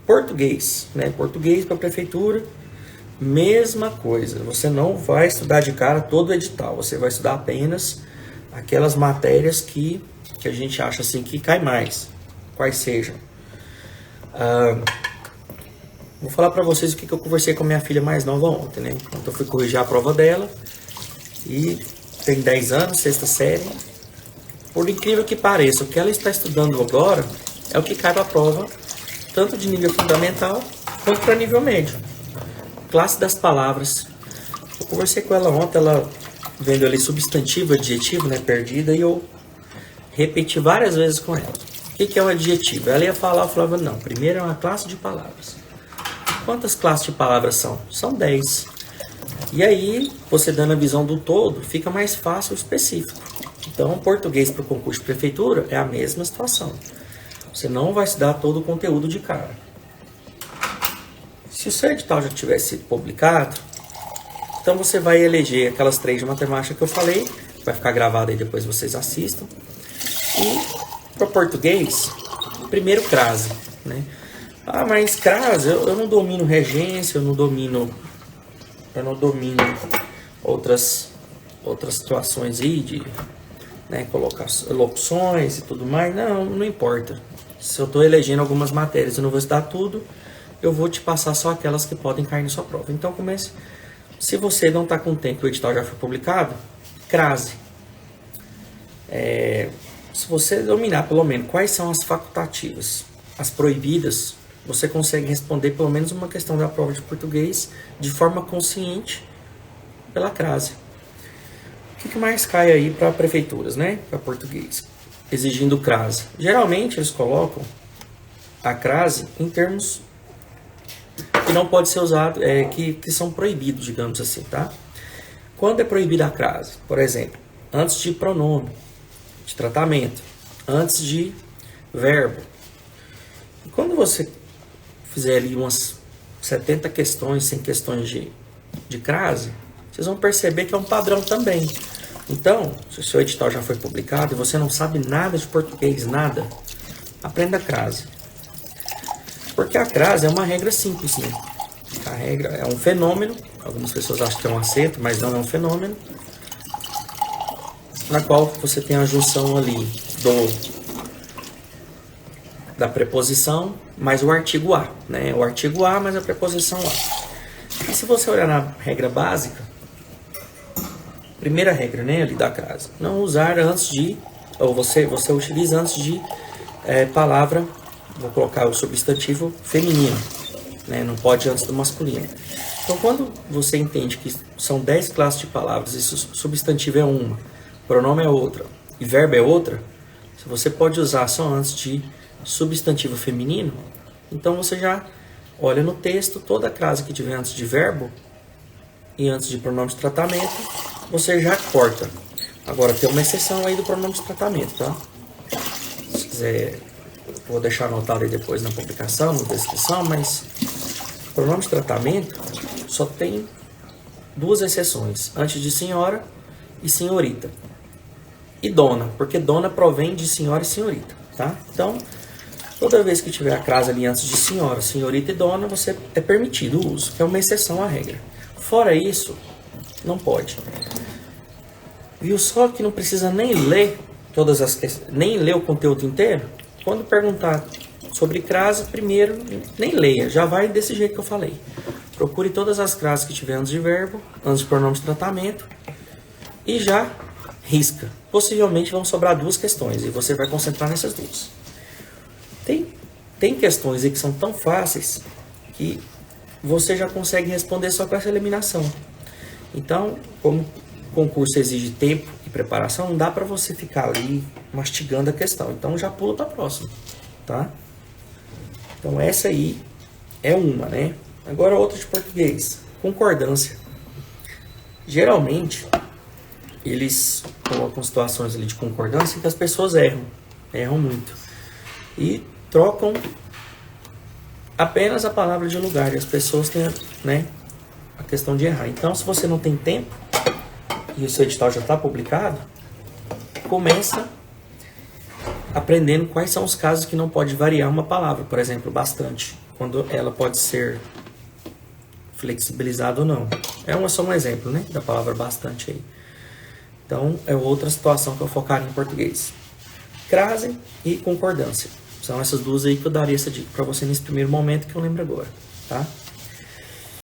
Português, né? Português para prefeitura, mesma coisa. Você não vai estudar de cara todo o edital, você vai estudar apenas aquelas matérias que a gente acha assim que cai mais, quais sejam. Vou falar para vocês o que eu conversei com a minha filha mais nova ontem, né? Então eu fui corrigir a prova dela e tem 10 anos, sexta série. Por incrível que pareça, o que ela está estudando agora é o que cai para a prova, tanto de nível fundamental quanto para nível médio. Classe das palavras. Eu conversei com ela ontem, ela vendo ali substantivo, adjetivo, né, perdida, e eu repeti várias vezes com ela. O que é um adjetivo? Ela ia falar, eu falava, não, primeiro é uma classe de palavras. Quantas classes de palavras são? São 10. E aí, você dando a visão do todo, fica mais fácil o específico. Então, o português para o concurso de prefeitura é a mesma situação. Você não vai estudar todo o conteúdo de cara. Se o seu edital já tivesse sido publicado, então você vai eleger aquelas 3 de matemática que eu falei, vai ficar gravado aí, depois vocês assistam. E para português, primeiro crase, né? Ah, mas crase, eu não domino regência, eu não domino outras situações aí de, né, colocar locuções e tudo mais. Não importa. Se eu estou elegendo algumas matérias e não vou estudar tudo, eu vou te passar só aquelas que podem cair na sua prova. Então comece. Se você não está com o tempo que o edital já foi publicado, crase. Se você dominar pelo menos quais são as facultativas, as proibidas, você consegue responder pelo menos uma questão da prova de português de forma consciente pela crase. O que mais cai aí para prefeituras, né? Para português, exigindo crase. Geralmente eles colocam a crase em termos que não pode ser usado, que são proibidos, digamos assim, tá? Quando é proibida a crase? Por exemplo, antes de pronome, de tratamento, antes de verbo. E quando você fizer ali umas 70 questões, 100 questões de crase, vocês vão perceber que é um padrão também. Então, se o seu edital já foi publicado e você não sabe nada de português, nada, aprenda a crase. Porque a crase é uma regra simples, né? A regra é um fenômeno, algumas pessoas acham que é um acento, mas não é um fenômeno, na qual você tem a junção ali da preposição mais o artigo a, né? O artigo a mais a preposição a. E se você olhar na regra básica, primeira regra, né, ali da crase, não usar antes de, ou você utiliza antes de palavra, vou colocar o substantivo feminino, né? Não pode antes do masculino. Então, quando você entende que são 10 classes de palavras e substantivo é uma, pronome é outra e verbo é outra, se você pode usar só antes de substantivo feminino, então você já olha no texto, toda a crase que tiver antes de verbo e antes de pronome de tratamento, você já corta. Agora, tem uma exceção aí do pronome de tratamento, tá? Se quiser, vou deixar anotado aí depois na publicação, na descrição, mas pronome de tratamento só tem 2 exceções, antes de senhora e senhorita. E dona, porque dona provém de senhora e senhorita, tá? Então, toda vez que tiver a crase ali antes de senhora, senhorita e dona, você é permitido o uso, que é uma exceção à regra. Fora isso, não pode. Viu só que não precisa nem ler nem ler o conteúdo inteiro? Quando perguntar sobre crase, primeiro, nem leia, já vai desse jeito que eu falei. Procure todas as crases que tiver antes de verbo, antes de pronome de tratamento, e já risca. Possivelmente vão sobrar 2 questões, e você vai concentrar nessas 2. Tem questões aí que são tão fáceis que você já consegue responder só com essa eliminação. Então, como o concurso exige tempo e preparação, não dá para você ficar ali mastigando a questão. Então, já pula para a próxima, tá? Então, essa aí é uma, né? Agora, outra de português. Concordância. Geralmente, eles colocam situações ali de concordância que as pessoas erram muito. E trocam apenas a palavra de lugar. E as pessoas têm, né, a questão de errar. Então, se você não tem tempo e o seu edital já está publicado, começa aprendendo quais são os casos que não pode variar uma palavra. Por exemplo, bastante. quando ela pode ser flexibilizada ou não. Só um exemplo, né, da palavra bastante aí. Então, é outra situação que eu focaria em português. Crase e concordância. São essas duas aí que eu daria essa dica para você nesse primeiro momento que eu lembro agora, tá?